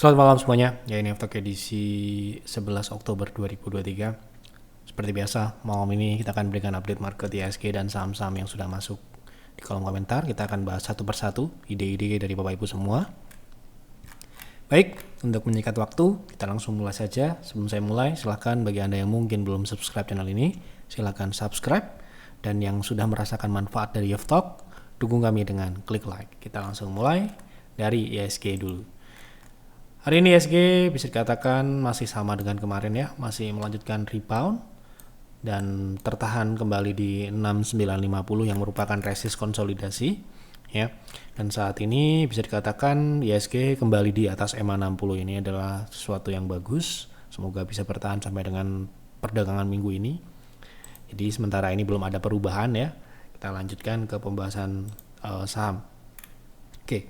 Selamat malam semuanya, ya ini Aftok edisi 11 Oktober 2023. Seperti biasa, malam ini kita akan berikan update market IHSG dan saham-saham yang sudah masuk. Di kolom komentar kita akan bahas satu persatu ide-ide dari Bapak Ibu semua. Baik, untuk menyingkat waktu, kita langsung mulai saja. Sebelum saya mulai, silahkan bagi Anda yang mungkin belum subscribe channel ini, silahkan subscribe. Dan yang sudah merasakan manfaat dari Aftok, dukung kami dengan klik like. Kita langsung mulai dari IHSG dulu. Hari ini IHSG bisa dikatakan masih sama dengan kemarin ya, masih melanjutkan rebound dan tertahan kembali di 6950 yang merupakan resist konsolidasi ya. Dan saat ini bisa dikatakan IHSG kembali di atas EMA 60. Ini adalah sesuatu yang bagus. Semoga bisa bertahan sampai dengan perdagangan minggu ini. Jadi sementara ini belum ada perubahan ya. Kita lanjutkan ke pembahasan saham. Oke.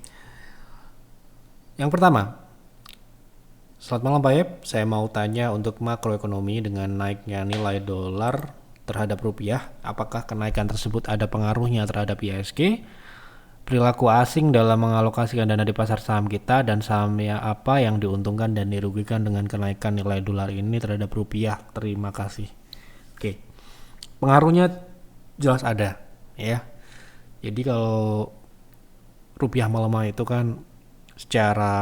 Yang pertama, selamat malam Pak Yep, saya mau tanya untuk makroekonomi dengan naiknya nilai dolar terhadap rupiah, apakah kenaikan tersebut ada pengaruhnya terhadap IHSG? Perilaku asing dalam mengalokasikan dana di pasar saham kita dan sahamnya apa yang diuntungkan dan dirugikan dengan kenaikan nilai dolar ini terhadap rupiah? Terima kasih. Oke, pengaruhnya jelas ada ya. Jadi kalau rupiah melemah itu kan secara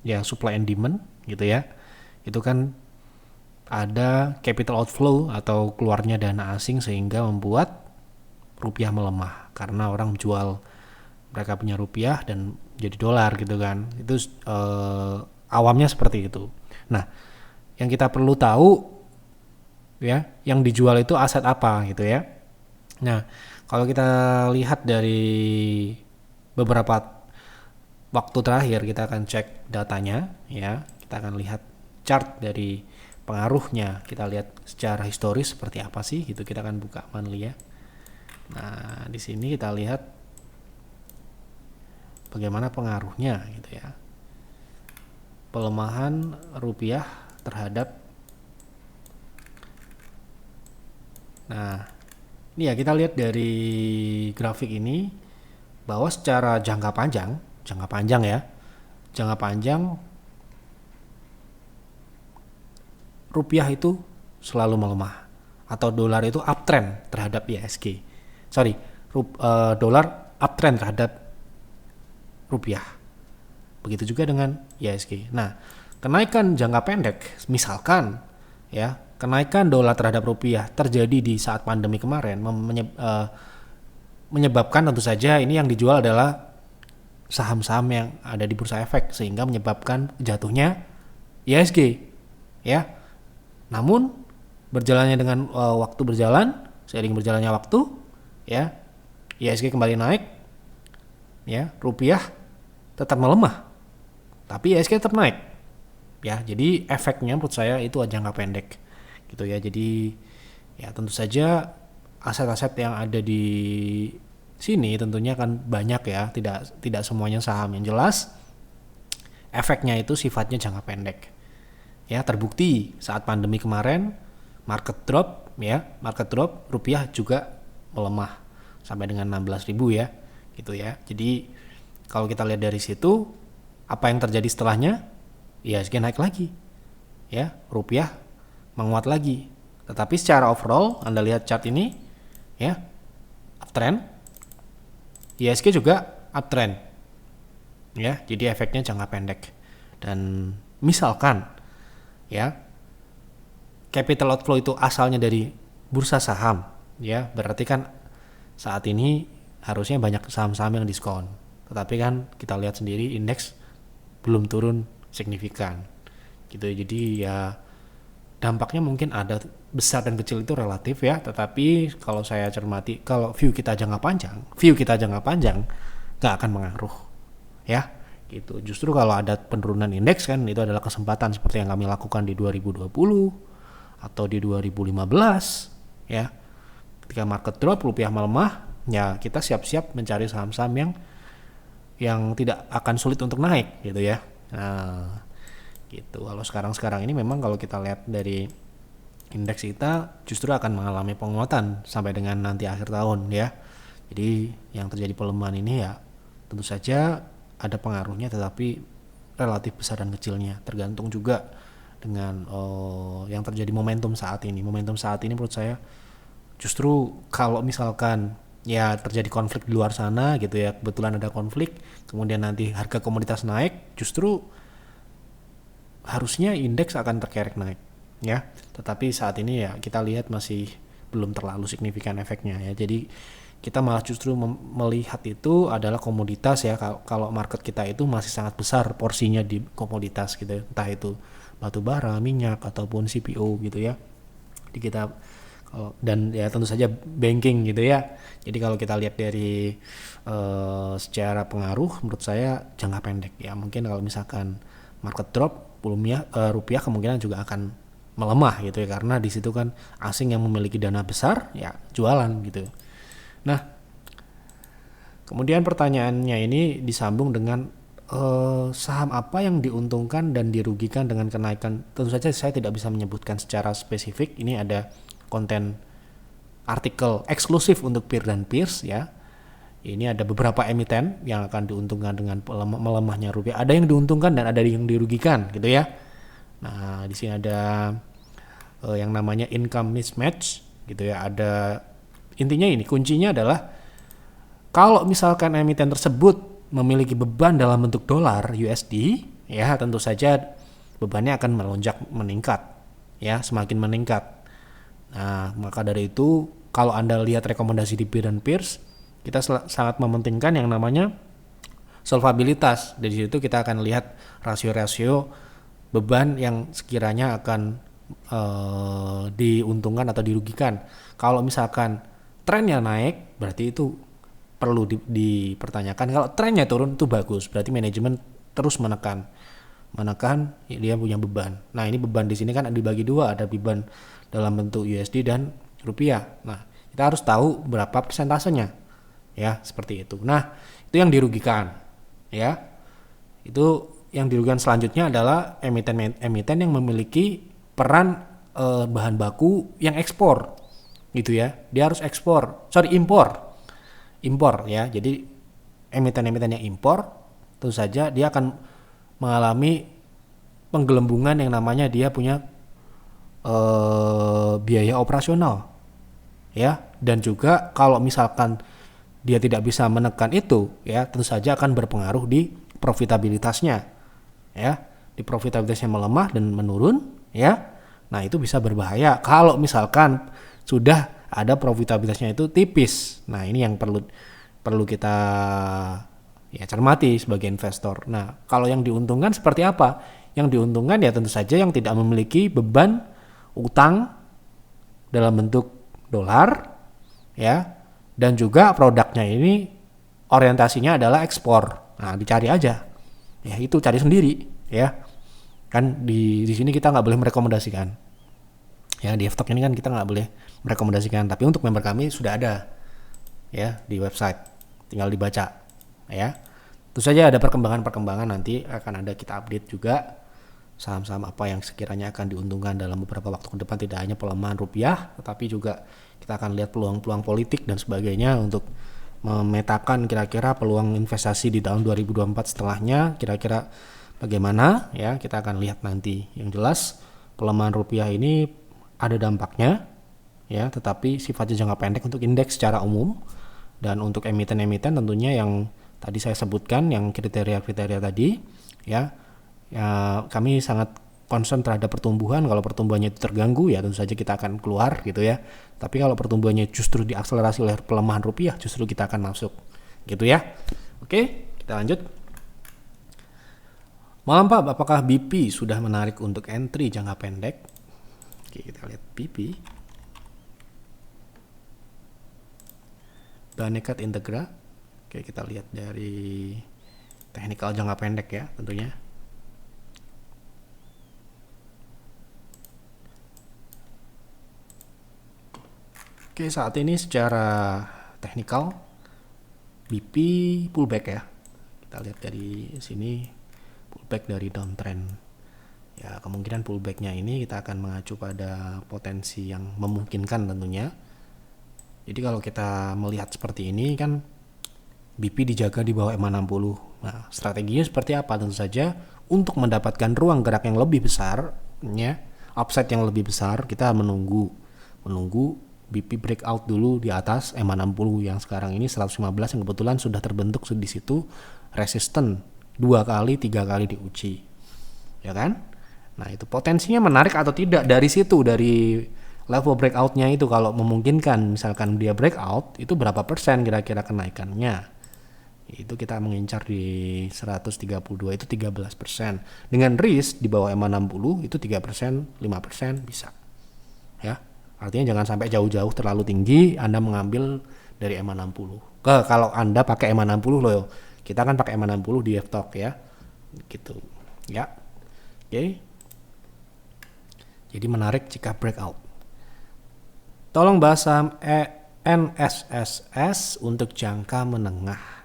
ya supply and demand gitu ya, itu kan ada capital outflow atau keluarnya dana asing sehingga membuat rupiah melemah karena orang jual mereka punya rupiah dan jadi dolar gitu kan. Itu awamnya seperti itu. Nah, yang kita perlu tahu ya, yang dijual itu aset apa gitu ya. Nah, kalau kita lihat dari beberapa waktu terakhir, kita akan cek datanya ya. Kita akan lihat chart dari pengaruhnya. Kita lihat secara historis seperti apa sih gitu. Kita akan buka monthly ya. Nah, di sini kita lihat bagaimana pengaruhnya gitu ya. Pelemahan rupiah terhadap. Nah, ini ya kita lihat dari grafik ini bahwa secara jangka panjang ya, jangka panjang rupiah itu selalu melemah atau dolar itu uptrend terhadap IHSG. Dolar uptrend terhadap rupiah. Begitu juga dengan IHSG. Nah, kenaikan jangka pendek, misalkan ya, kenaikan dolar terhadap rupiah terjadi di saat pandemi kemarin menyebabkan tentu saja ini yang dijual adalah saham-saham yang ada di bursa efek sehingga menyebabkan jatuhnya IHSG ya. Namun berjalannya dengan waktu berjalan, seiring berjalannya waktu ya, IHSG kembali naik ya, rupiah tetap melemah tapi IHSG tetap naik ya. Jadi efeknya menurut saya itu jangka pendek gitu ya. Jadi ya tentu saja aset-aset yang ada di sini tentunya akan banyak ya, tidak semuanya saham. Yang jelas efeknya itu sifatnya jangka pendek ya. Terbukti saat pandemi kemarin market drop, rupiah juga melemah sampai dengan 16.000 ya gitu ya. Jadi kalau kita lihat dari situ, apa yang terjadi setelahnya? IHSG naik lagi ya, rupiah menguat lagi. Tetapi secara overall Anda lihat chart ini ya, uptrend, IHSG juga uptrend ya. Jadi efeknya jangka pendek. Dan misalkan ya, capital outflow itu asalnya dari bursa saham ya, berarti kan saat ini harusnya banyak saham-saham yang diskon. Tetapi kan kita lihat sendiri indeks belum turun signifikan gitu. Jadi ya dampaknya mungkin ada, besar dan kecil itu relatif ya. Tetapi kalau saya cermati, kalau view kita jangka panjang gak akan mengaruh ya gitu. Justru kalau ada penurunan indeks kan itu adalah kesempatan seperti yang kami lakukan di 2020 atau di 2015 ya. Ketika market drop, rupiah melemah ya, kita siap-siap mencari saham-saham yang tidak akan sulit untuk naik gitu ya. Nah, gitu. Kalau sekarang ini memang kalau kita lihat dari indeks kita justru akan mengalami penguatan sampai dengan nanti akhir tahun ya. Jadi yang terjadi pelemahan ini ya tentu saja ada pengaruhnya, tetapi relatif besar dan kecilnya, tergantung juga dengan yang terjadi momentum saat ini. Momentum saat ini menurut saya justru kalau misalkan ya terjadi konflik di luar sana gitu ya, kebetulan ada konflik, kemudian nanti harga komoditas naik, justru harusnya indeks akan terkerek naik ya. Tetapi saat ini ya kita lihat masih belum terlalu signifikan efeknya ya. Jadi kita malah justru melihat itu adalah komoditas ya. Kalau market kita itu masih sangat besar porsinya di komoditas gitu ya. Entah itu batu bara, minyak ataupun CPO gitu ya. Jadi kita dan ya tentu saja banking gitu ya. Jadi kalau kita lihat dari secara pengaruh menurut saya jangka pendek ya, mungkin kalau misalkan market drop rupiah kemungkinan juga akan melemah gitu ya, karena di situ kan asing yang memiliki dana besar ya jualan gitu. Nah, kemudian pertanyaannya ini disambung dengan saham apa yang diuntungkan dan dirugikan dengan kenaikan. Tentu saja saya tidak bisa menyebutkan secara spesifik, ini ada konten artikel eksklusif untuk peer dan peers ya. Ini ada beberapa emiten yang akan diuntungkan dengan melemahnya rupiah. Ada yang diuntungkan dan ada yang dirugikan gitu ya. Nah, di sini ada yang namanya income mismatch gitu ya. Ada intinya ini kuncinya adalah kalau misalkan emiten tersebut memiliki beban dalam bentuk dolar USD ya, tentu saja bebannya akan melonjak meningkat ya, semakin meningkat. Nah, maka dari itu kalau Anda lihat rekomendasi di peer dan peers, kita sangat mementingkan yang namanya solvabilitas. Dari situ kita akan lihat rasio-rasio beban yang sekiranya akan diuntungkan atau dirugikan. Kalau misalkan trennya naik, berarti itu perlu dipertanyakan. Kalau trennya turun itu bagus, berarti manajemen terus menekan dia punya beban. Nah, ini beban di sini kan dibagi dua, ada beban dalam bentuk USD dan rupiah. Nah, kita harus tahu berapa persentasenya. Ya, seperti itu. Nah, itu yang dirugikan. Ya. Itu yang dirugikan selanjutnya adalah emiten yang memiliki peran bahan baku yang ekspor. Gitu ya. Dia harus impor ya. Jadi emiten-emiten yang impor tentu saja dia akan mengalami penggelembungan yang namanya dia punya biaya operasional. Ya, dan juga kalau misalkan dia tidak bisa menekan itu ya, tentu saja akan berpengaruh di profitabilitasnya ya, di profitabilitasnya melemah dan menurun ya. Nah, itu bisa berbahaya kalau misalkan sudah ada profitabilitasnya itu tipis. Nah, ini yang perlu kita ya cermati sebagai investor. Nah, kalau yang diuntungkan seperti apa? Yang diuntungkan ya tentu saja yang tidak memiliki beban utang dalam bentuk dolar ya, dan juga produknya ini orientasinya adalah ekspor. Nah, dicari aja. Ya, itu cari sendiri ya. Kan di sini kita nggak boleh merekomendasikan. Ya, di Ftalk ini kan kita nggak boleh merekomendasikan, tapi untuk member kami sudah ada ya di website. Tinggal dibaca ya. Tentu saja ada perkembangan nanti akan ada kita update juga saham-saham apa yang sekiranya akan diuntungkan dalam beberapa waktu ke depan. Tidak hanya pelemahan rupiah, tetapi juga kita akan lihat peluang-peluang politik dan sebagainya untuk memetakan kira-kira peluang investasi di tahun 2024 setelahnya kira-kira bagaimana ya, kita akan lihat nanti. Yang jelas pelemahan rupiah ini ada dampaknya ya, tetapi sifatnya jangka pendek untuk indeks secara umum, dan untuk emiten-emiten tentunya yang tadi saya sebutkan yang kriteria-kriteria tadi ya, kami sangat concern terhadap pertumbuhan. Kalau pertumbuhannya itu terganggu ya tentu saja kita akan keluar gitu ya. Tapi kalau pertumbuhannya justru diakselerasi oleh pelemahan rupiah, justru kita akan masuk gitu ya. Oke, kita lanjut. Malam Pak, apakah BP sudah menarik untuk entry jangka pendek? Oke, kita lihat BP. Banekat Integra. Oke, kita lihat dari teknikal jangka pendek ya tentunya. Oke, saat ini secara teknikal BP pullback ya. Kita lihat dari sini pullback dari downtrend. Ya, kemungkinan pullbacknya ini kita akan mengacu pada potensi yang memungkinkan tentunya. Jadi kalau kita melihat seperti ini kan BP dijaga di bawah M60 Nah, strateginya seperti apa? Tentu saja untuk mendapatkan ruang gerak yang lebih besar, ya, upside yang lebih besar, kita menunggu BP breakout dulu di atas EMA 60 yang sekarang ini 115 yang kebetulan sudah terbentuk di situ resisten 2 kali 3 kali diuji. Ya kan? Nah, itu potensinya menarik atau tidak dari situ, dari level breakoutnya itu. Kalau memungkinkan misalkan dia breakout, itu berapa persen kira-kira kenaikannya, itu kita mengincar di 132, itu 13%. Dengan risk di bawah EMA 60 itu 3%, 5% bisa, ya. Artinya jangan sampai jauh-jauh terlalu tinggi Anda mengambil dari EMA 60. Kalau Anda pakai EMA 60 loh, kita kan pakai EMA 60 di FTOC ya, gitu ya. Oke. Jadi menarik jika breakout. Tolong bahas saham NSSS untuk jangka menengah.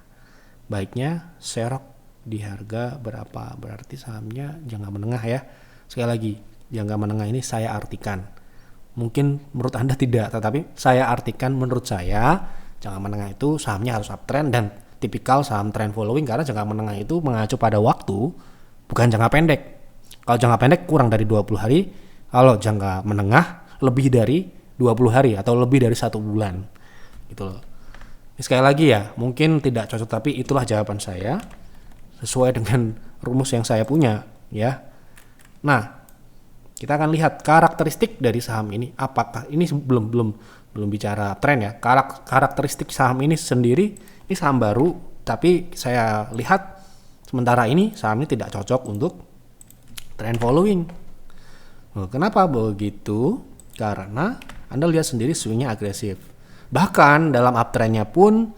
Baiknya serok di harga berapa? Berarti sahamnya jangka menengah ya. Sekali lagi, jangka menengah ini saya artikan. Mungkin menurut Anda tidak, tetapi saya artikan menurut saya jangka menengah itu sahamnya harus uptrend dan tipikal saham trend following, karena jangka menengah itu mengacu pada waktu, bukan jangka pendek. Kalau jangka pendek kurang dari 20 hari, kalau jangka menengah lebih dari 20 hari atau lebih dari 1 bulan. Gitu loh. Sekali lagi ya, mungkin tidak cocok, tapi itulah jawaban saya sesuai dengan rumus yang saya punya ya. Nah, kita akan lihat karakteristik dari saham ini. Apakah ini belum bicara tren ya. Karakteristik saham ini sendiri, ini saham baru, tapi saya lihat sementara ini saham ini tidak cocok untuk trend following. Kenapa begitu? Karena Anda lihat sendiri swingnya agresif. Bahkan dalam uptrendnya pun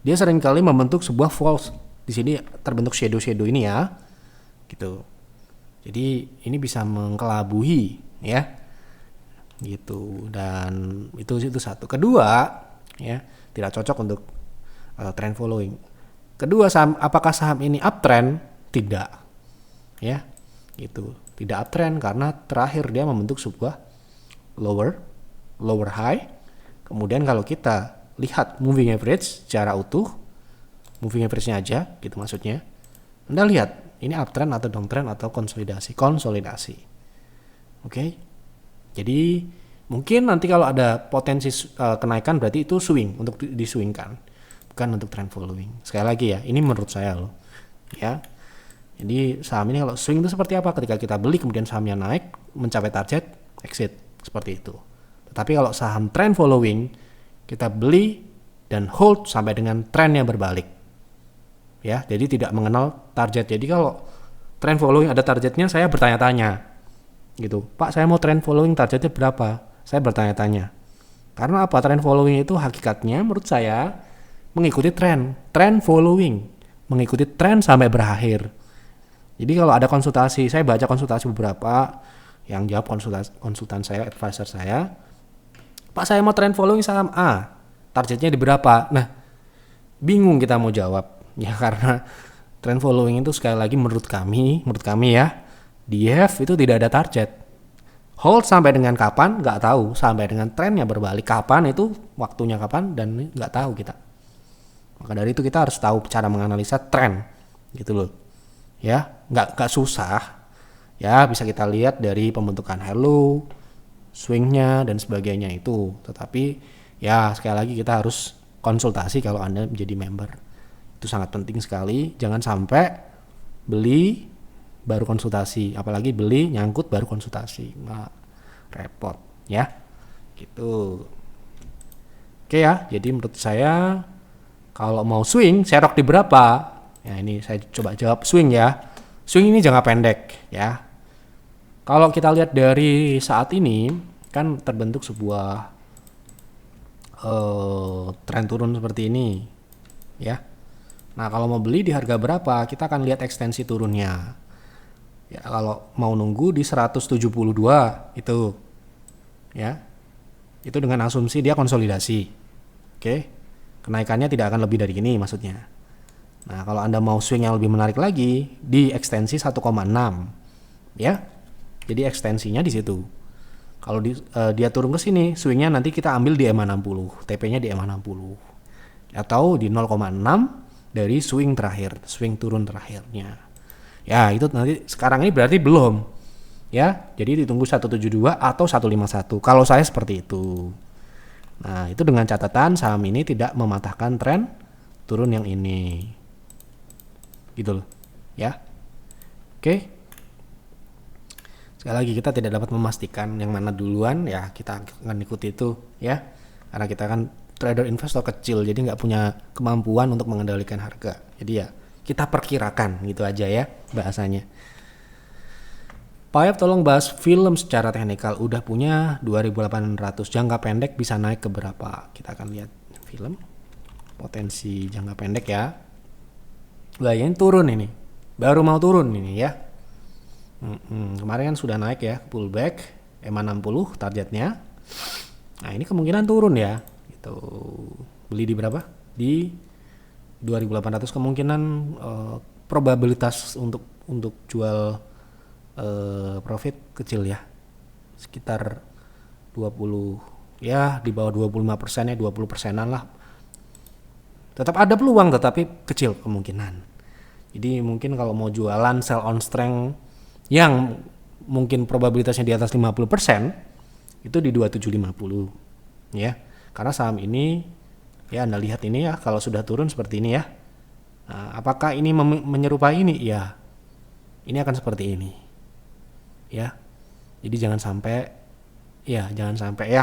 dia seringkali membentuk sebuah false. Di sini terbentuk shadow ini ya, gitu. Jadi ini bisa mengkelabuhi ya, gitu. Dan itu satu. Kedua ya, tidak cocok untuk trend following. Kedua, apakah saham ini uptrend? Tidak, ya, gitu. Tidak uptrend karena terakhir dia membentuk sebuah lower high. Kemudian kalau kita lihat moving average secara utuh, moving average-nya aja gitu maksudnya, Anda lihat ini uptrend atau downtrend atau konsolidasi. Oke. Jadi mungkin nanti kalau ada potensi kenaikan berarti itu swing, untuk diswingkan, bukan untuk trend following. Sekali lagi ya, ini menurut saya loh ya. Jadi saham ini kalau swing itu seperti apa? Ketika kita beli kemudian sahamnya naik mencapai target, exit, seperti itu. Tetapi kalau saham trend following, kita beli dan hold sampai dengan trennya berbalik. Ya, jadi tidak mengenal target. Jadi kalau trend following ada targetnya, saya bertanya-tanya. Gitu. Pak, saya mau trend following, targetnya berapa? Saya bertanya-tanya. Karena apa? Trend following itu hakikatnya menurut saya mengikuti trend following, mengikuti tren sampai berakhir. Jadi kalau ada konsultasi, saya baca konsultasi beberapa, yang jawab konsultan saya, advisor saya, Pak, saya mau trend following saham A, targetnya di berapa? Nah, bingung kita mau jawab ya, karena trend following itu sekali lagi menurut kami ya, di EF itu tidak ada target. Hold sampai dengan kapan? Nggak tahu. Sampai dengan trennya berbalik kapan, itu waktunya kapan, dan nggak tahu kita. Maka dari itu kita harus tahu cara menganalisa tren, gitu loh. Ya, nggak susah. Ya, bisa kita lihat dari pembentukan high low, swingnya dan sebagainya itu. Tetapi ya sekali lagi kita harus konsultasi kalau Anda menjadi member. Itu sangat penting sekali. Jangan sampai beli baru konsultasi, apalagi beli nyangkut baru konsultasi. Nah, repot ya. Gitu. Oke ya, jadi menurut saya kalau mau swing, serok di berapa? Ya, ini saya coba jawab swing ya. Swing ini jangka pendek ya. Kalau kita lihat dari saat ini kan terbentuk sebuah tren turun seperti ini ya. Nah, kalau mau beli di harga berapa, kita akan lihat ekstensi turunnya. Ya, kalau mau nunggu di 172 itu ya. Itu dengan asumsi dia konsolidasi. Oke. Kenaikannya tidak akan lebih dari ini maksudnya. Nah, kalau Anda mau swing yang lebih menarik lagi di ekstensi 1,6 ya. Jadi ekstensinya di situ. Kalau dia turun ke sini, swingnya nanti kita ambil di EMA 60, TP-nya di EMA 60. Atau di 0,6 dari swing turun terakhirnya. Ya, itu nanti sekarang ini berarti belum. Ya, jadi ditunggu 172 atau 151. Kalau saya seperti itu. Nah, itu dengan catatan saham ini tidak mematahkan tren turun yang ini. Gitu loh. Ya. Oke. Sekali lagi kita tidak dapat memastikan yang mana duluan, ya kita akan ikuti itu ya. Karena kita kan trader investor kecil, jadi nggak punya kemampuan untuk mengendalikan harga. Jadi ya kita perkirakan gitu aja ya bahasanya. Pak Yap tolong bahas film secara teknikal. Udah punya 2.800, jangka pendek bisa naik ke berapa? Kita akan lihat film potensi jangka pendek ya. Wah ini turun ini, baru mau turun ini ya. Kemarin kan sudah naik ya, pullback EMA 60 targetnya. Nah ini kemungkinan turun ya. Itu beli di berapa? Di 2.800 kemungkinan probabilitas untuk jual profit kecil ya, sekitar 20 ya, di bawah 25% ya, 20%-an lah. Tetap ada peluang tetapi kecil kemungkinan. Jadi mungkin kalau mau jualan sell on strength yang mungkin probabilitasnya di atas 50% itu di 2750 ya. Karena saham ini ya Anda lihat ini ya, kalau sudah turun seperti ini ya. Nah, apakah ini menyerupai ini? Ya. Ini akan seperti ini. Ya. Jadi jangan sampai ya,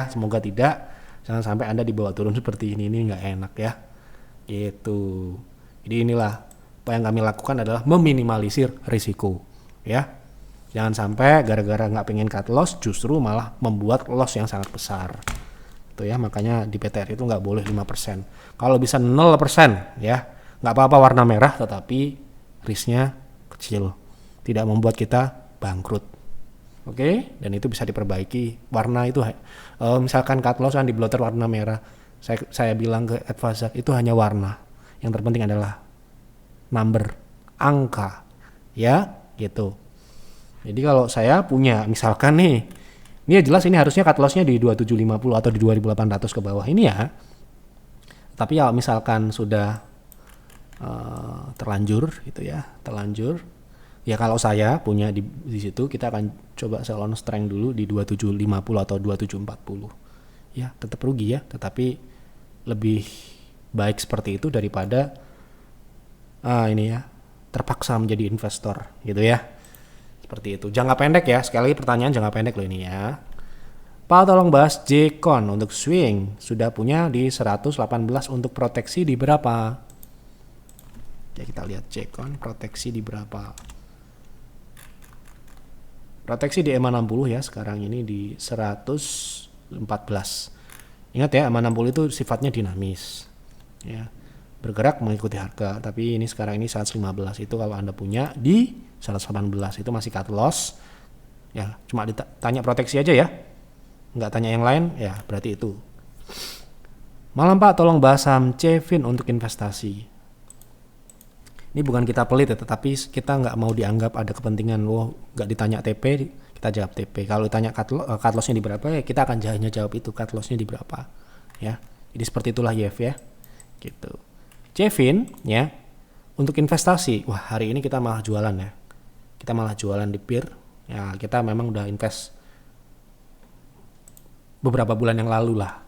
semoga tidak. Jangan sampai Anda dibawa turun seperti ini enggak enak ya. Gitu. Jadi inilah apa yang kami lakukan adalah meminimalisir risiko ya. Jangan sampai gara-gara nggak pengen cut loss justru malah membuat loss yang sangat besar. Itu ya, makanya di PTR itu nggak boleh 5%. Kalau bisa 0% ya, nggak apa-apa warna merah tetapi risknya kecil. Tidak membuat kita bangkrut. Oke, dan itu bisa diperbaiki. Warna itu misalkan cut loss yang di blotter warna merah. Saya bilang ke advisor itu hanya warna. Yang terpenting adalah number, angka. Ya, gitu. Jadi kalau saya punya misalkan nih, ini ya jelas ini harusnya cut loss-nya di 2750 atau di 2800 ke bawah ini ya. Tapi ya misalkan sudah terlanjur gitu ya, terlanjur. Ya kalau saya punya di situ, kita akan coba sell on strength dulu di 2750 atau 2740. Ya, tetap rugi ya, tetapi lebih baik seperti itu daripada ini ya, terpaksa menjadi investor gitu ya. Seperti itu. Jangka pendek ya, sekali lagi pertanyaan jangka pendek loh ini ya. Pak tolong bahas J-Con untuk swing. Sudah punya di 118, untuk proteksi di berapa? Ya kita lihat J-Con proteksi di berapa. Proteksi di EMA 60 ya, sekarang ini di 114. Ingat ya, EMA 60 itu sifatnya dinamis. Ya. Bergerak mengikuti harga, tapi ini sekarang ini 115. Itu kalau Anda punya di 118 itu masih cut loss ya, cuma ditanya proteksi aja ya, nggak tanya yang lain ya, berarti itu. Malam Pak, tolong bahas saham Cevin untuk investasi. Ini bukan kita pelit ya, tetapi kita nggak mau dianggap ada kepentingan nggak ditanya TP kita jawab TP. Kalau ditanya cut loss-nya di berapa ya kita akan hanya jawab itu, cut loss-nya di berapa ya. Jadi seperti itulah YF ya, gitu. Cevin ya untuk investasi, wah hari ini kita malah jualan ya. Kita malah jualan di PIR. Ya, kita memang udah invest beberapa bulan yang lalu lah.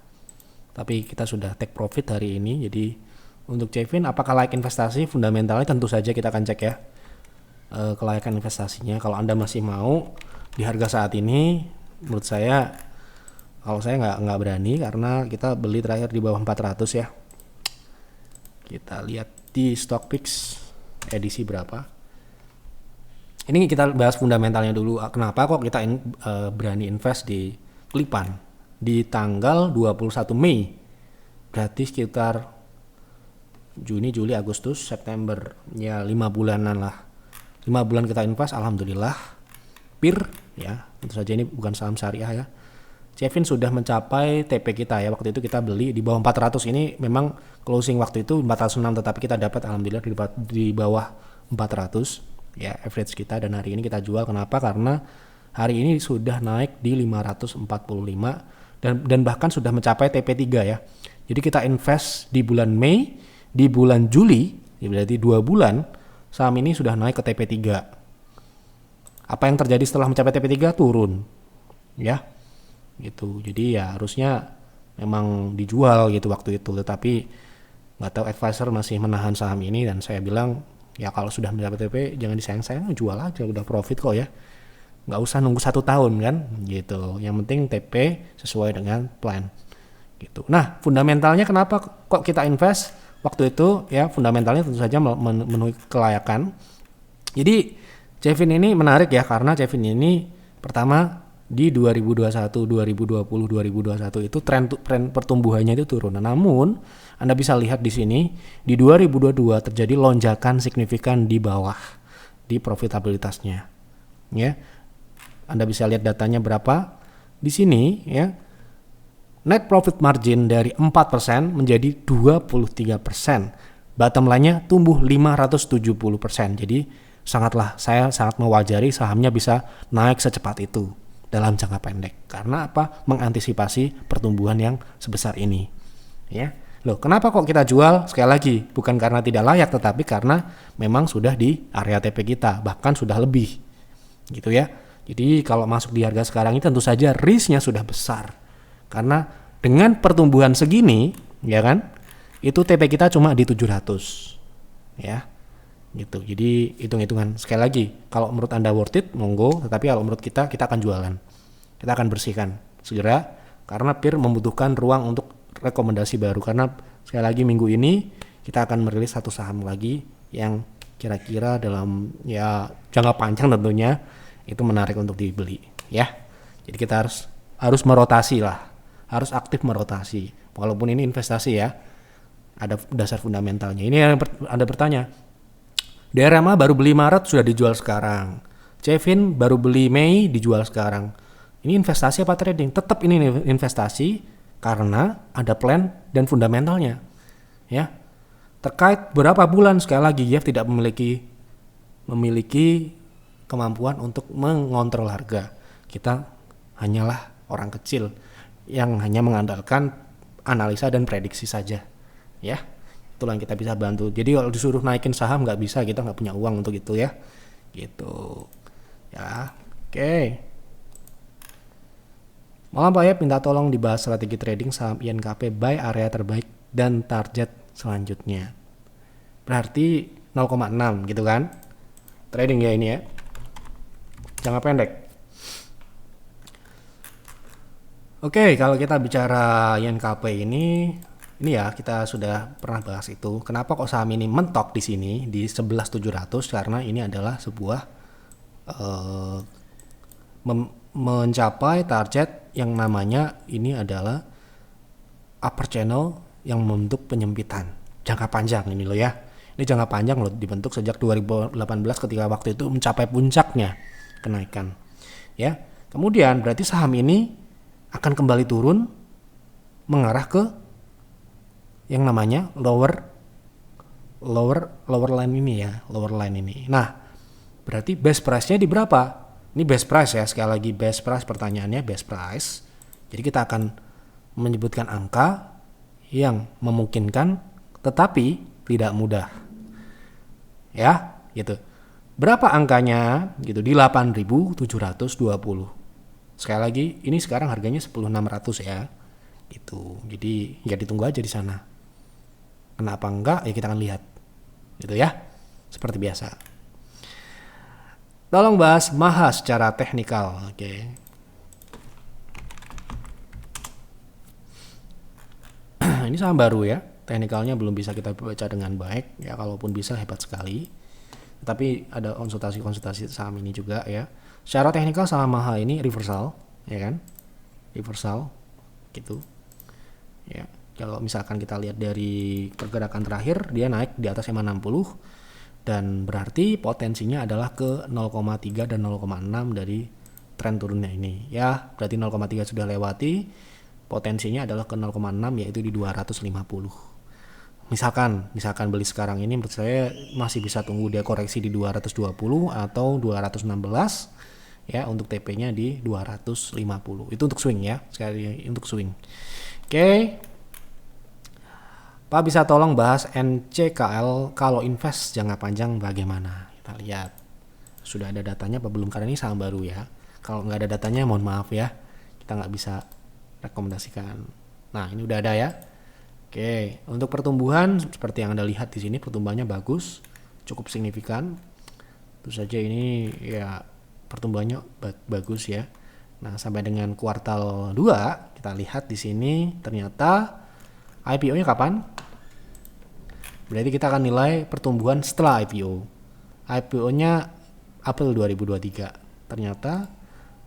Tapi kita sudah take profit hari ini. Jadi untuk Cevin apakah layak investasi? Fundamentalnya tentu saja kita akan cek ya. Kelayakan investasinya. Kalau Anda masih mau di harga saat ini, menurut saya kalau saya nggak berani karena kita beli terakhir di bawah 400 ya. Kita lihat di StockPix edisi berapa. Ini kita bahas fundamentalnya dulu. Kenapa kok kita berani invest di Klipan di tanggal 21 Mei? Berarti sekitar Juni, Juli, Agustus, September. Ya 5 bulanan lah. 5 bulan kita invest, alhamdulillah. PIR ya, tentu saja ini bukan saham syariah ya. Cevin sudah mencapai TP kita ya. Waktu itu kita beli di bawah 400. Ini memang closing waktu itu 406, tetapi kita dapat alhamdulillah di bawah 400. Ya average kita, dan hari ini kita jual. Kenapa? Karena hari ini sudah naik di 545 dan bahkan sudah mencapai TP3 ya. Jadi kita invest di bulan Mei, di bulan Juli berarti 2 bulan saham ini sudah naik ke TP3. Apa yang terjadi setelah mencapai TP3? Turun. Ya. Gitu. Jadi ya harusnya memang dijual gitu waktu itu, tetapi nggak tahu advisor masih menahan saham ini, dan saya bilang ya kalau sudah mencapai TP jangan disayang-sayang, jual aja, udah profit kok ya. Nggak usah nunggu 1 tahun kan gitu. Yang penting TP sesuai dengan plan gitu. Nah, fundamentalnya kenapa kok kita invest waktu itu ya? Fundamentalnya tentu saja memenuhi kelayakan. Jadi Cevin ini menarik ya, karena Cevin ini pertama di 2021, 2020, 2021 itu tren pertumbuhannya itu turun. Namun Anda bisa lihat di sini di 2022 terjadi lonjakan signifikan di bawah di profitabilitasnya. Ya. Anda bisa lihat datanya berapa di sini ya. Net profit margin dari 4% menjadi 23%. Bottom line-nya tumbuh 570%. Jadi saya sangat mewajari sahamnya bisa naik secepat itu dalam jangka pendek. Karena apa? Mengantisipasi pertumbuhan yang sebesar ini. Ya. Loh, kenapa kok kita jual? Sekali lagi, bukan karena tidak layak, tetapi karena memang sudah di area TP kita, bahkan sudah lebih. Gitu ya. Jadi kalau masuk di harga sekarang ini tentu saja risknya sudah besar. Karena dengan pertumbuhan segini, ya kan, itu TP kita cuma di 700, ya, gitu. Jadi hitung-hitungan sekali lagi, kalau menurut Anda worth it, monggo. Tetapi kalau menurut kita akan jualan, kita akan bersihkan segera, karena peer membutuhkan ruang untuk rekomendasi baru. Karena sekali lagi minggu ini kita akan merilis satu saham lagi yang kira-kira dalam ya jangka panjang tentunya itu menarik untuk dibeli, ya. Jadi kita harus merotasi lah. Harus aktif merotasi. Walaupun ini investasi ya, ada dasar fundamentalnya. Ini yang Anda bertanya, DRMA baru beli Maret sudah dijual sekarang. Cevin baru beli Mei dijual sekarang. Ini investasi apa trading? Tetap ini investasi karena ada plan dan fundamentalnya. Ya. Terkait berapa bulan, sekali lagi ya tidak memiliki kemampuan untuk mengontrol harga. Kita hanyalah orang kecil yang hanya mengandalkan analisa dan prediksi saja, ya. Itulah yang kita bisa bantu. Jadi kalau disuruh naikin saham nggak bisa, kita nggak punya uang untuk itu ya, gitu. Ya, oke. Malam Pak Yep, minta tolong dibahas strategi trading saham INKP buy area terbaik dan target selanjutnya. Berarti 0,6 gitu kan? Trading ya ini ya. Jangka pendek. Oke, kalau kita bicara INKP ini ya kita sudah pernah bahas itu. Kenapa kok saham ini mentok di sini di 11.700? Karena ini adalah sebuah mencapai target yang namanya ini adalah upper channel yang membentuk penyempitan jangka panjang ini loh ya. Ini jangka panjang loh, dibentuk sejak 2018 ketika waktu itu mencapai puncaknya kenaikan. Ya. Kemudian berarti saham ini akan kembali turun mengarah ke yang namanya lower line ini ya, lower line ini. Nah, berarti best price-nya di berapa? Ini best price ya, sekali lagi best price, pertanyaannya best price. Jadi kita akan menyebutkan angka yang memungkinkan tetapi tidak mudah. Ya, gitu. Berapa angkanya? Gitu di 8.720. Sekali lagi, ini sekarang harganya 10.600 ya. Gitu. Jadi ya ditunggu aja di sana. Kenapa enggak? Ya kita akan lihat. Gitu ya. Seperti biasa. Tolong bahas MAHA secara teknikal. Oke. Ini saham baru ya. Teknikalnya belum bisa kita baca dengan baik. Ya kalaupun bisa hebat sekali. Tapi ada konsultasi saham ini juga ya. Secara teknikal saham MAHA ini reversal, ya kan? Reversal, gitu. Ya, kalau misalkan kita lihat dari pergerakan terakhir, dia naik di atas EMA 60 dan berarti potensinya adalah ke 0,3 dan 0,6 dari tren turunnya ini. Ya, berarti 0,3 sudah lewati, potensinya adalah ke 0,6 yaitu di 250. Misalkan beli sekarang ini menurut saya masih bisa tunggu dia koreksi di 220 atau 216 ya, untuk TP-nya di 250. Itu untuk swing ya, sekali untuk swing. Oke. Pak bisa tolong bahas NCKL kalau invest jangka panjang bagaimana? Kita lihat. Sudah ada datanya apa belum? Karena ini saham baru ya. Kalau nggak ada datanya mohon maaf ya. Kita nggak bisa rekomendasikan. Nah ini udah ada ya. Oke, untuk pertumbuhan seperti yang Anda lihat di sini pertumbuhannya bagus, cukup signifikan. Tentu saja ini ya pertumbuhannya bagus ya. Nah, sampai dengan kuartal 2 kita lihat di sini ternyata IPO-nya kapan? Berarti kita akan nilai pertumbuhan setelah IPO. IPO-nya April 2023. Ternyata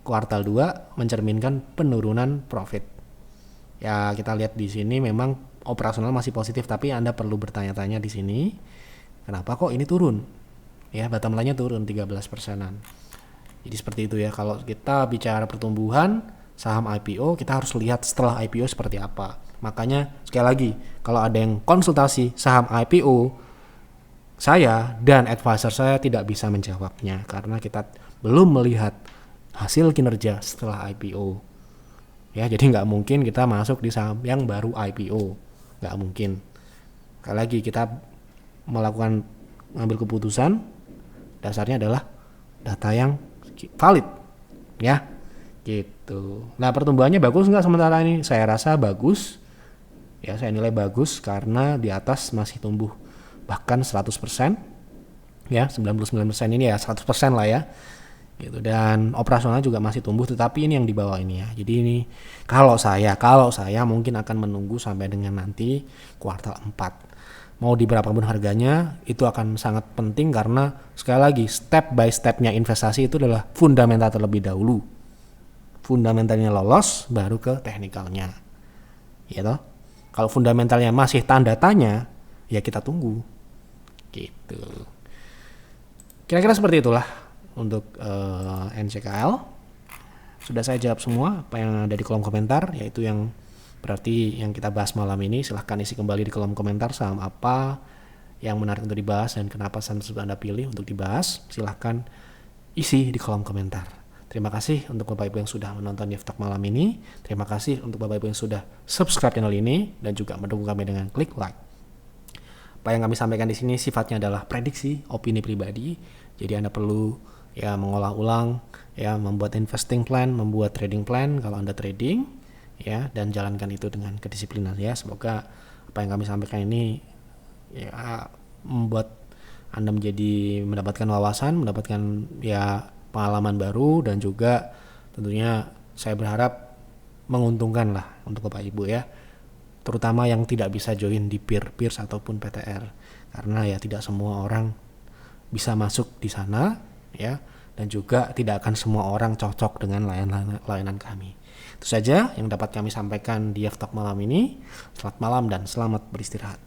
kuartal 2 mencerminkan penurunan profit. Ya, kita lihat di sini memang operasional masih positif, tapi Anda perlu bertanya-tanya di sini, kenapa kok ini turun? Ya, bottom line-nya turun 13%-an. Jadi seperti itu ya, kalau kita bicara pertumbuhan saham IPO, kita harus lihat setelah IPO seperti apa. Makanya sekali lagi, kalau ada yang konsultasi saham IPO, saya dan advisor saya tidak bisa menjawabnya karena kita belum melihat hasil kinerja setelah IPO. Ya, jadi nggak mungkin kita masuk di saham yang baru IPO. Nggak mungkin. Sekali lagi kita melakukan ngambil keputusan dasarnya adalah data yang valid ya gitu. Nah pertumbuhannya bagus nggak sementara ini? Saya rasa bagus ya, saya nilai bagus karena di atas masih tumbuh bahkan 100% ya, 99% ini ya 100% lah ya gitu, dan operasional juga masih tumbuh, tetapi ini yang di bawah ini ya. Jadi ini kalau saya mungkin akan menunggu sampai dengan nanti kuartal 4 mau di berapapun harganya, itu akan sangat penting karena sekali lagi step by stepnya investasi itu adalah fundamental terlebih dahulu. Fundamentalnya lolos baru ke teknikalnya ya toh. Kalau fundamentalnya masih tanda tanya ya kita tunggu gitu. Kira-kira seperti itulah untuk NCKL. Sudah saya jawab semua apa yang ada di kolom komentar, yaitu yang berarti yang kita bahas malam ini. Silahkan isi kembali di kolom komentar saham apa yang menarik untuk dibahas dan kenapa saham tersebut Anda pilih untuk dibahas. Silahkan isi di kolom komentar. Terima kasih untuk Bapak Ibu yang sudah menonton Dev Talk malam ini. Terima kasih untuk Bapak Ibu yang sudah subscribe channel ini dan juga mendukung kami dengan klik like. Apa yang kami sampaikan di sini sifatnya adalah prediksi, opini pribadi. Jadi Anda perlu ya mengolah ulang, ya membuat investing plan, membuat trading plan kalau Anda trading, ya, dan jalankan itu dengan kedisiplinan ya. Semoga apa yang kami sampaikan ini ya membuat Anda menjadi mendapatkan wawasan, mendapatkan ya pengalaman baru, dan juga tentunya saya berharap menguntungkan lah untuk Bapak Ibu ya, terutama yang tidak bisa join di peers ataupun PTR, karena ya tidak semua orang bisa masuk di sana ya, dan juga tidak akan semua orang cocok dengan layanan kami. Itu saja yang dapat kami sampaikan di Dev Talk malam ini. Selamat malam dan selamat beristirahat.